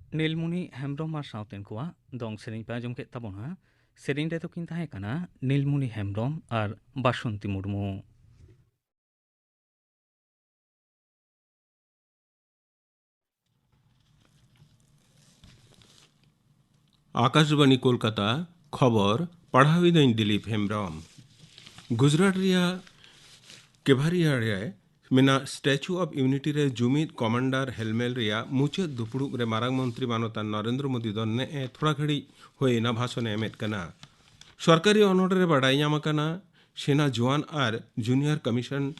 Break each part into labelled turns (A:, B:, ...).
A: नीलमुनि हेम्ब्रम और साउतेन कोआ दंग सेरिंग पे आजम के तबोना सेरिंग रे तो किन ताहे कना नीलमुनि हेम्ब्रम और बासंती मुर्मू।
B: आकाशवाणी कोलकाता खबर पढ़ावी दिन दिलीप हेम्ब्रम। गुजरात रिया केभारिया रे मेना स्टैचू ऑफ यूनिटी रे जुमित कमांडर हेलमेल रिया मुचाद दुपुड़ुब रे मारांग मंत्री मानता नरेंद्र मोदी दो ने थोड़ा घड़ी होइना भाषण एमेत कना। सरकारी ऑनर रे बाडाई ᱧᱟᱢ ᱟᱠᱟᱱᱟ सेना जवान और जूनियर कमीशन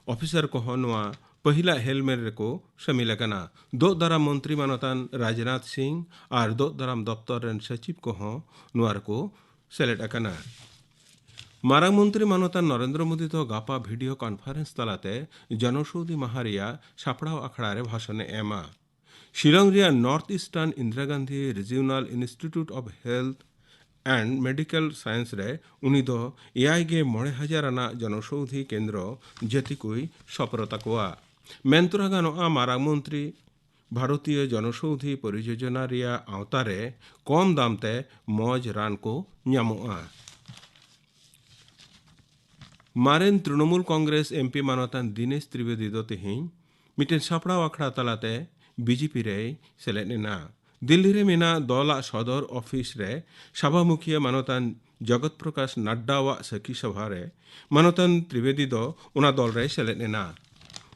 B: ऑफिसर को नवा पहिला हेलमेट रेको शामिल कना। दो दाराम मंत्री मानतान राजनाथ सिंह और दो दाराम दफ्तर रेन सचिव को नवार को सेलेक्ट अकना। मारांग मंत्री मानतान नरेंद्र मोदी तो गापा वीडियो कॉन्फ्रेंस तलाते जनौषधि माहारिया सापड़ाव अखड़ा रे भाषण एमा। शिलंग रिया North Eastern Indira Gandhi regional institute of health and medical science रे उनी दो एआई गे 9,000 आना जनौषधि केंद्र जतिकुई सफलता कोआ मेंतुरा गानोआ मारांग मंत्री भारतीय जनौषधि परियोजना रिया आवतारे कम दामते मौज रान को ᱧᱟᱢᱚᱜᱼᱟ। मारेन तृणमूल कांग्रेस एमपी मानतान दिनेश त्रिवेदी दो तेहिं मिटेन सापड़ाव अखड़ा तलाते बीजेपी रे सेलेदना। दिल्ली रे मेना दौला सदर ऑफिस रे सभामुखिया मानतान जगत प्रकाश नड्डा सखी सभा रे मानतान त्रिवेदी दो उना दल रे सेलेदना।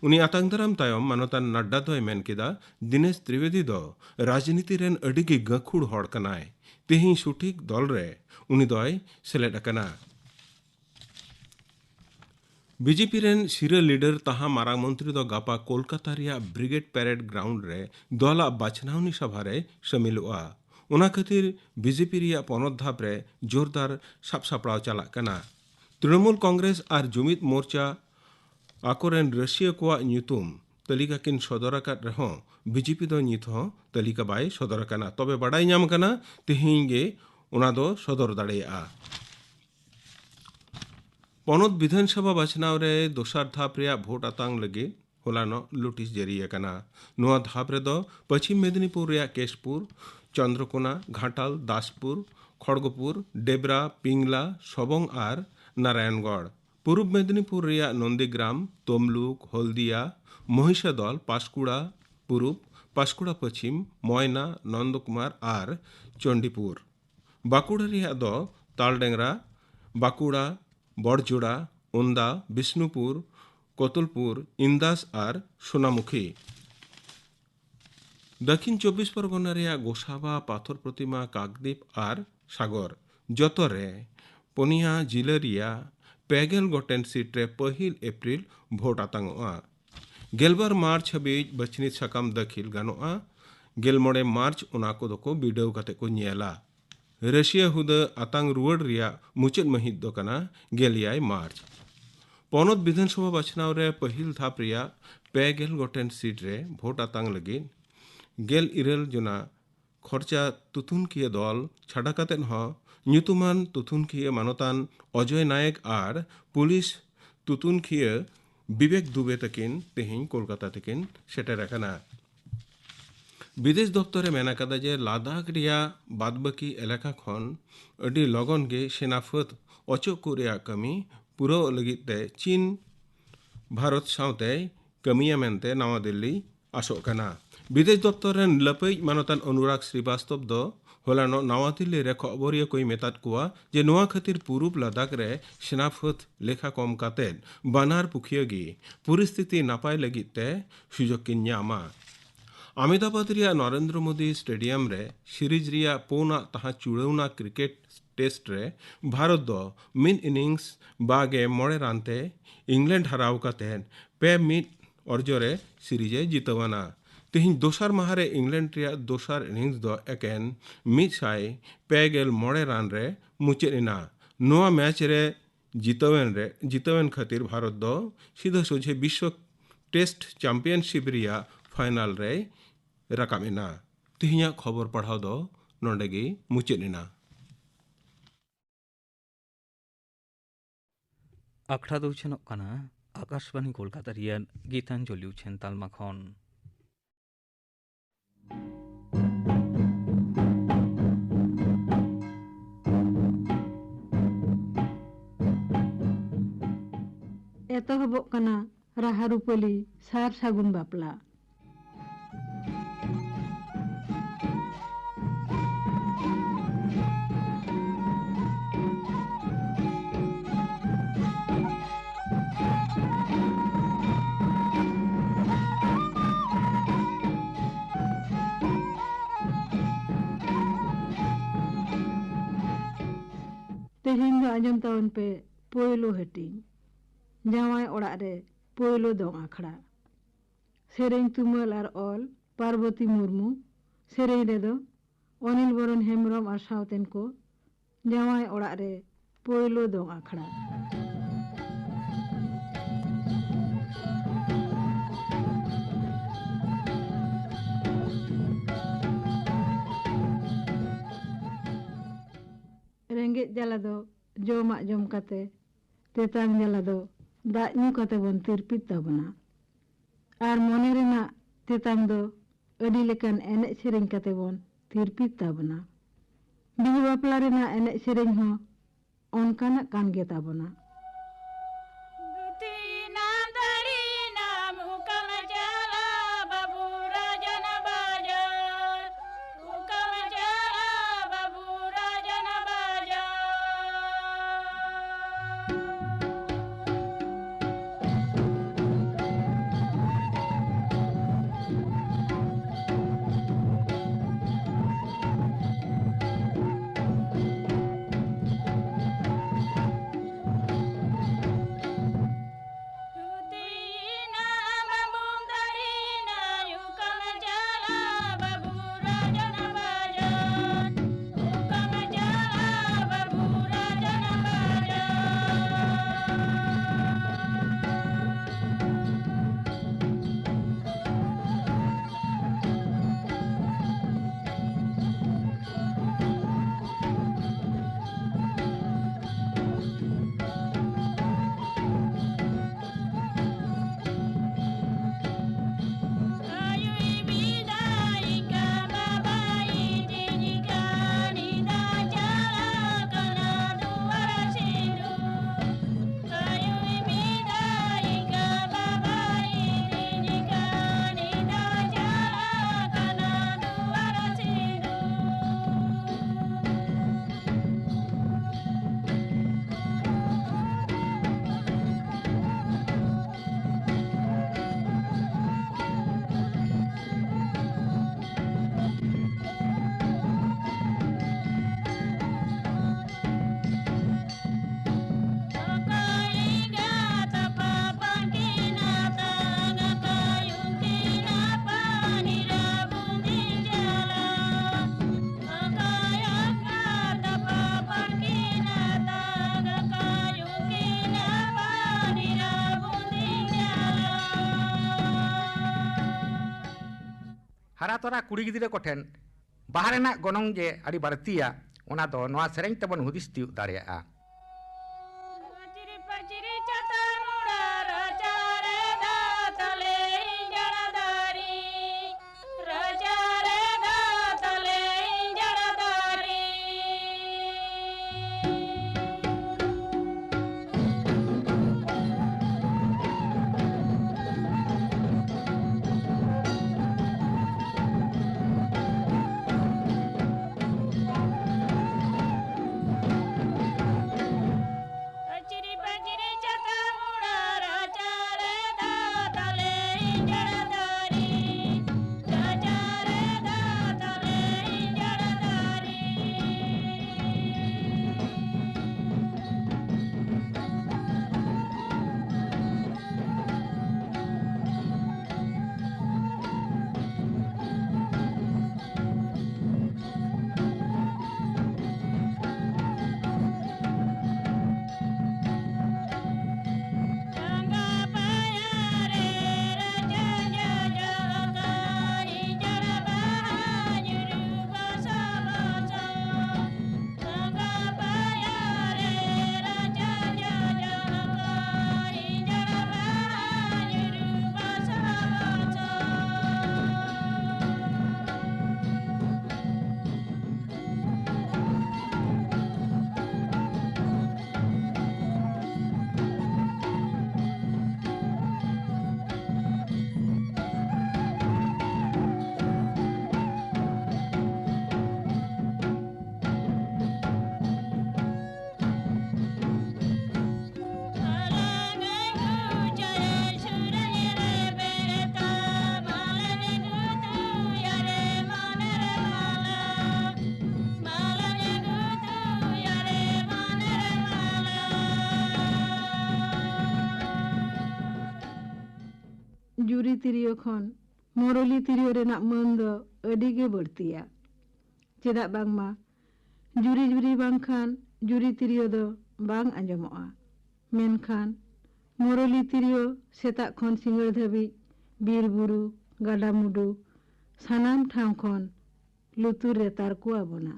B: उनी आतंग दाराम तायम मानतान नड्डा दो मेन केदा दिनेश त्रिवेदी दो राजनीति रेन अडिगी गखुड़ हड़ कनाय तेहिं सुठिक दल रे उनी दोय सेलेद अकना। बीजेपी रेन सीरिया लीडर तहा मारांग मंत्री दो गापा कोलकाता रिया ब्रिगेड पैरेड ग्राउंड रे दौला बाछनावनी सभा रे शामिलुआ। उना खातिर बीजेपी रिया पनत धाप रे जोरदार सापसापड़ाव चला कना। तृणमूल कांग्रेस और जुमित मोर्चा आकोरेन रशिया कोआ ᱧᱩᱛᱩᱢ तालिका किन सदर आकाद रहो बीजेपी दो नित हो तालिका बाय सदर कना तबे बाडाई ᱧᱟᱢ कना तेहिं गे उना दो सदर दाड़ेया। पनत विधानसभा बाछनाव रे दोसार धाप रिया भोट आतांग लगे होलानो नोटिस जारी कना। नुआ धाप रे दो पश्चिम मेदिनीपुर रिया केशपुर चंद्रकोना घाटाल दासपुर खड़गपुर डेबरा पिंगला सबंग और नारायणगढ़। पूर्व मेदिनीपुर रिया नंदीग्राम तमलुक हल्दिया महिषादल पासकुड़ा पूर्व पासकुड़ा पश्चिम मयना नंदकुमार और चंडीपुर। बाकुड़ा रिया दो तालडेंगरा बाकुड़ा बड़जोड़ा उंदा विष्णुपुर कोतलपुर इंदास और सोनामुखी। दक्षिण 24 परगना रिया गोसाबा पाथर प्रतिमा काकद्वीप और सागर जतरे पनिया जिला रिया पेगेल गोटेन सीट रे 1 एप्रिल भोट आतांगोआ। गेलबार मार्च हबीज बचनीत सकाम दाखिल गानोआ। गेलमोड़े मार्च उनाको दको बिडाव कते को ᱧᱮᱞᱟ। रशिया हुदा आतांग रुआड़ रिया मुचाद महित दो कना गेलियाय मार्च। पनत विधानसभा बाछनाव रे पहिल धाप रिया पेगेल गोटेन सीट रे भोट आतांग लगी गेल इरल जना खर्चा तुथुनकिया दल छाड़ा कतेन हो ᱧᱩᱛᱩᱢᱟᱱ तुथुनकिया मानतान अजय नायक और पुलिस तुथुनकिया विवेक दुबे तकिन तेहिं कोलकाता तकिन सेटर अकना। विदेश दफ्तरे मेना कदा जे लादाख रिया बादबाकी एलाका खन अडी लगन गे सेनाफत अचक को रिया कमी पूरा लगित ते चीन भारत सावते कमिया मेनते नवा दिल्ली आसोक कना। विदेश दफ्तर रेन लपई मानतान अनुराग श्रीवास्तव दो होलानो नवा दिल्ली रे खबरिया कोई मेतात कुआ जे नवा खातिर पूर्व लद्दाख रे सेनाफत लेखा कम कातेन बानार पुखियागी परिस्थिति नापाय लगित ते सुजोग किन ᱧᱟᱢᱟ। अहमदाबाद रिया नरेंद्र मोदी स्टेडियम रे सीरीज रिया पोना तहा चुड़ौना क्रिकेट टेस्ट रे भारत दो मिन इनिंग्स बागे मोड़े रानते इंग्लैंड हराव कातेन पे मिट अर्जरे सीरीज जितवाना। तेहिं दोसार माहारे इंग्लैंड रिया दोसार इनिंग्स दो एकेन मिट साय पेगेल मोड़े रान रे मुचेना। नोआ मैच रे जितवेन खातिर भारत दो सीधा सोझे विश्व टेस्ट चैंपियनशिप रिया फाइनल रे रकामेना। तिहिया खबर पढ़ाव दो नोंडेगी मुचेना।
A: अखड़ा दो उछेनोग कना आकाशवाणी कोलकाता रिया गीतांजलि उछेन तालमा खन।
C: एतहबोग कना राहा रुपली सार सागुन बापला। तेहें दो आंजम तावन पे पोयलो हटिंग जावाई ओड़ाग रे पोयलो दोंग आखड़ा। सेरें तुमल आर ऑल पार्वती मुर्मू सेरें रे दो अनिल बरन हेमरम आर सावतेन को जावाई ओड़ाग रे पोयलो दोंग आखड़ा। रेंगे जला दो जोमा जम काते तेतांग जला दो दाग ᱧᱩ काते बन तिरपित ताबना आर मोने रेना तेतांग दो अडी लेकान एनेज सेरें काते बन तिरपित ताबना। बिहु बापला रेना एनेज सेरें हो ओनकाना कान गे ताबना।
D: हरा तोरा कुड़ी गिद्रा कोठेन बाहरेना गोनोंग जे अड़ी बाड़तिया ओना दो नोआ सेरेंग तबन हुदिस तिउ दाड़ेया।
C: ᱡᱩᱨᱤ ᱛᱤᱨᱭᱳ ᱠᱷᱚᱱ ᱢᱚᱨᱚᱞᱤ ᱛᱤᱨᱭᱳ ᱨᱮᱱᱟᱜ ᱢᱟᱹᱱ ᱫᱚ ᱟᱹᱰᱤ ᱜᱮ ᱵᱟᱹᱲᱛᱤᱭᱟ᱾ ᱪᱮᱫᱟᱜ ᱵᱟᱝᱢᱟ ᱡᱩᱨᱤ ᱵᱟᱝᱠᱷᱟन ᱡᱩᱨᱤ ᱛᱤᱨᱭᱳ ᱫᱚ ᱵᱟᱝ ᱟᱸᱡᱚᱢᱚᱜᱼᱟ, ᱢᱮᱱᱠᱷᱟन ᱢᱚᱨᱚᱞᱤ ᱛᱤᱨᱭᱳ ᱥᱮᱛᱟᱜ ᱠᱷᱚᱱ ᱥᱤᱸᱜᱟᱹᱲ ᱫᱷᱟᱹᱵᱤᱡ ᱵᱤᱨ ᱵᱩᱨᱩ ᱜᱟᱰᱟᱼᱢᱩᱰᱩ ᱥᱟᱱᱟᱢ ᱴᱷᱟᱶ ᱠᱷᱚᱱ ᱞᱩᱛᱩᱨ ᱨᱮ ᱛᱟᱨᱠᱳ ᱟᱵᱚᱱᱟ।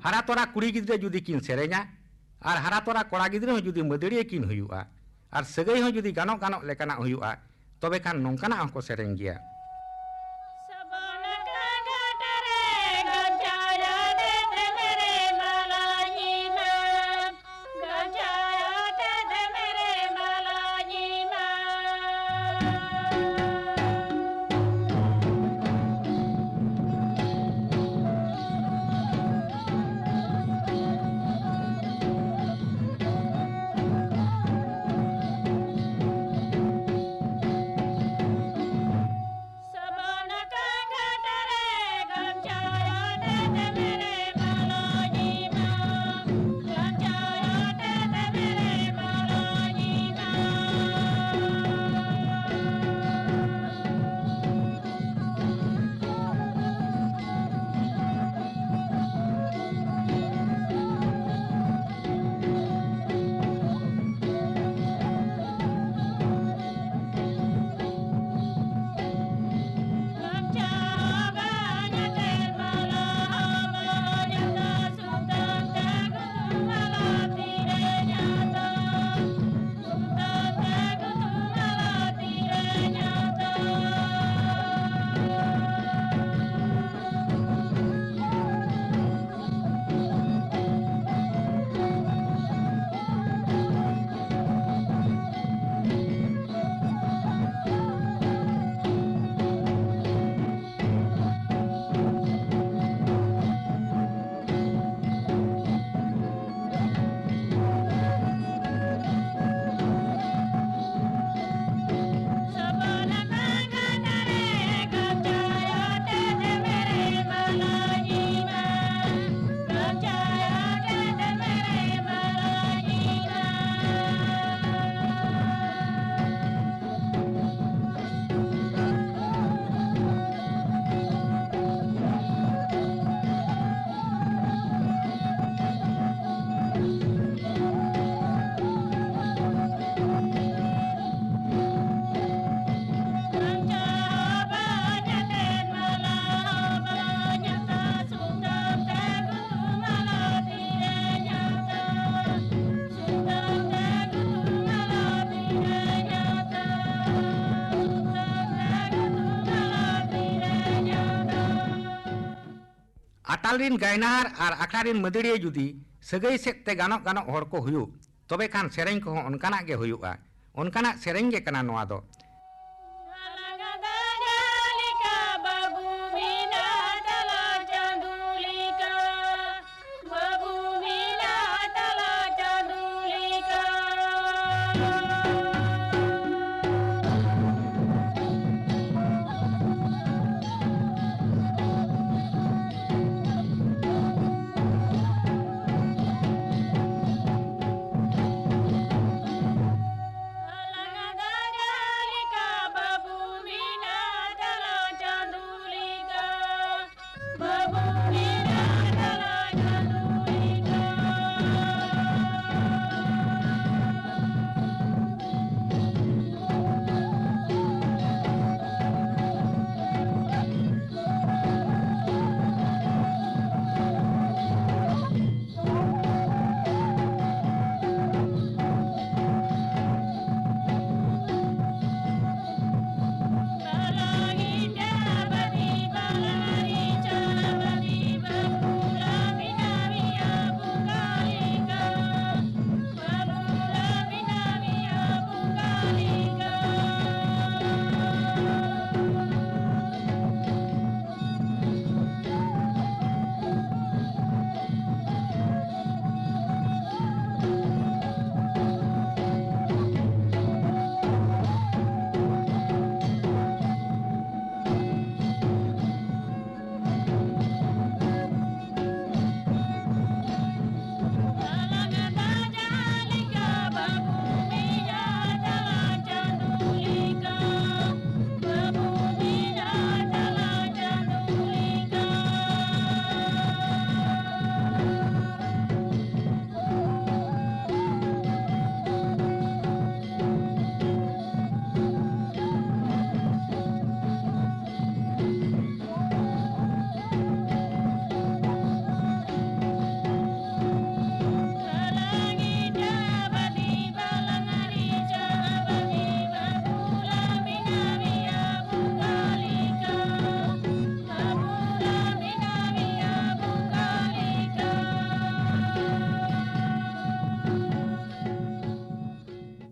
D: हरा तोरा कुड़ी गिद्रे जुदी किन सेरेኛ और हरा तोरा कोड़ा गिद्रे हो जुदी मदड़िया किन हुयुआ और सगई हो जुदी गानो गानो लेकाना हुयुआ तबे खान नोंकाना को सेरेñ गया। ताल रिन गायनार और आखड़ा रिन मदड़िया जुदी सगई सेते गानोक गानोक हर को हुयु तबे खान सेरेंग को उनकाना गे हुयुआ उनकाना सेरेंग गे कना नोआ दो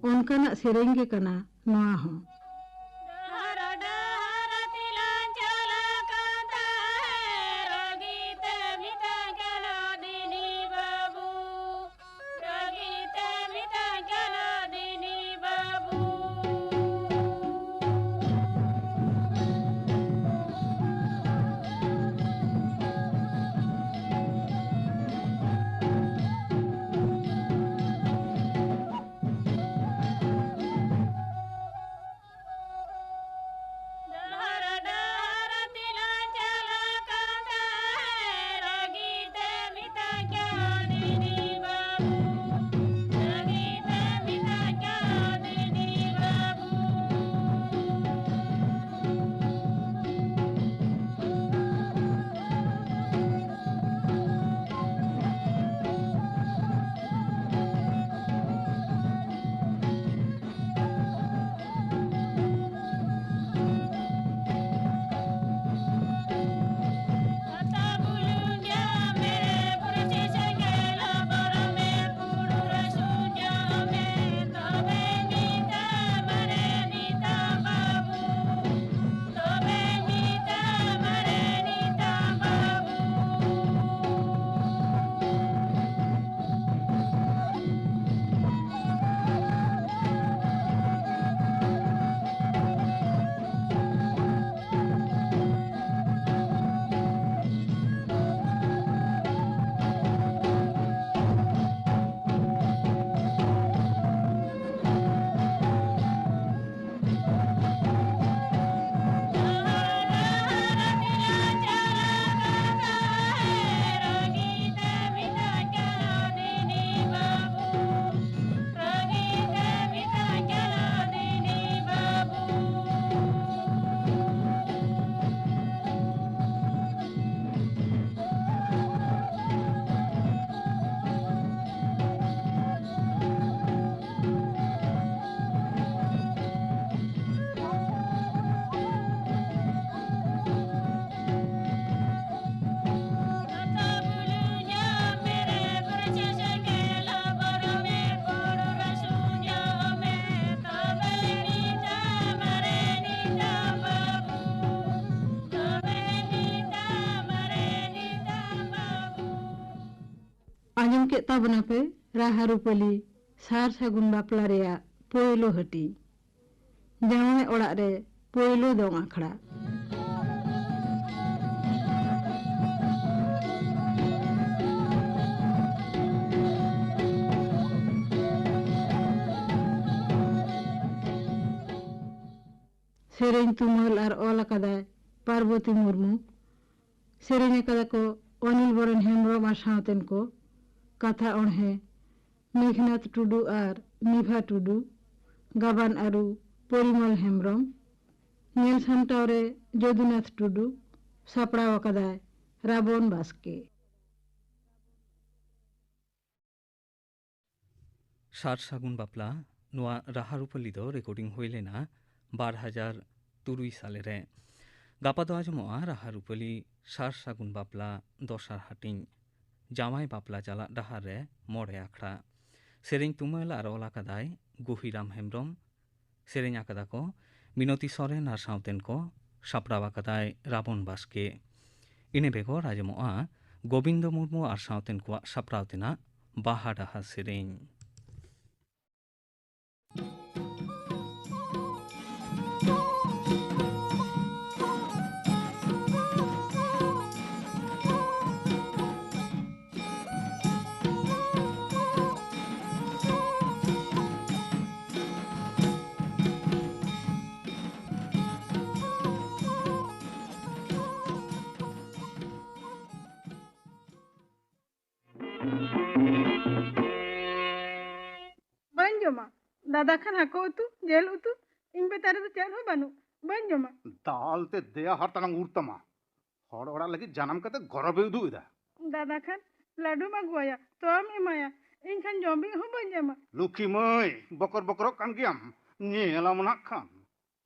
C: उनकाना सेरेंग गे कना नोआ हो आंजम के ताबना पे राहारुपली सार सागुन बापला रेया पोयलो हटी जावाय ओड़ा रे पोयलो दोंग आखड़ा सेरेन तुमल और ओल अकादाय पार्वती मुर्मू सेरेन अकादा को अनिल बरन हेम्ब्रम और सावतेन को कथा अणहे मेघनाथ टुडू और निभा टुडू गाबान आरु परिमल हेम्ब्रम नेल सामटावरे जदुनाथ टुडू सापड़ा अकादाय राबन बास्के
A: सार सागुन बापला नोआ राहारुपली दो रेकर्डिंग हुई लेना 2003 साले रे गापा दो आजमोआ राहारुपली सार सागुन बापला दसार हाटिंग जामाय बापला जाला डाहार रे मोड़े आखड़ा सेरें तुमल और ओला कदाय गुहिराम हेम्ब्रम सेरें आकदा को मिनती सोरेन और सावतेन को सापड़ावा कदाय राबन बास्के इने बेगोर आजमोआ गोविंद मुर्मू और सावतेन को सापड़ावतेना बाहा डाहा सेरें
E: जमा दादा खान हाको उतु जेल उतु इन बेतारे तो चल हो बानु बन जमा
F: दाल ते दया हर तनंग उर्तमा हर ओड़ा लगी जानम कते गरबे उदु इदा
E: दादा खान लाडू मागवाया तो हम एमाया इन खान जॉम्बी हो बन जमा
F: लुखी मई बकर बकर कान गियाम नेला मना खान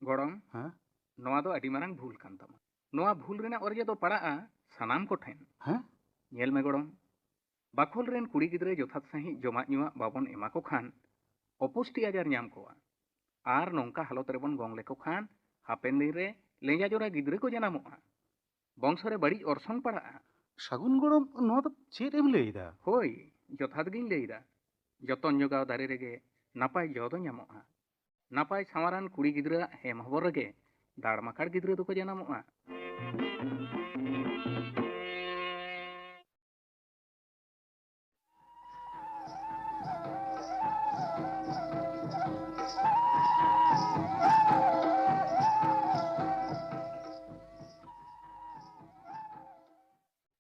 D: गड़म
F: हाँ
D: नोआ दो अडी मारंग भूल कान तमा नोआ भूल रेना orje दो पड़ा सनाम को ठेन
F: हाँ
D: नेल में गड़म बाखोल रेन कुड़ी गिद्रे जोथात सही जमा नुआ बाबन एमा को खान अपुष्टि आजार नाम कोआ आर नौका हालत रेबन गंग लेको खान हापेन दिन रे लेंजा जोरा गिद्रे को जनामोआ बंश रे बड़ी अरसंग पड़ा
F: सागुन गरम नो तो चेत एम लेइदा
D: होय जोथात गिन लेइदा जतन जोगाव दारे रेगे नापाय जो दो नामोआ नापाय सामारान कुड़ी गिद्रा हेम हबर रेगे दाड़माकाड़ गिद्रे दो को जनामोआ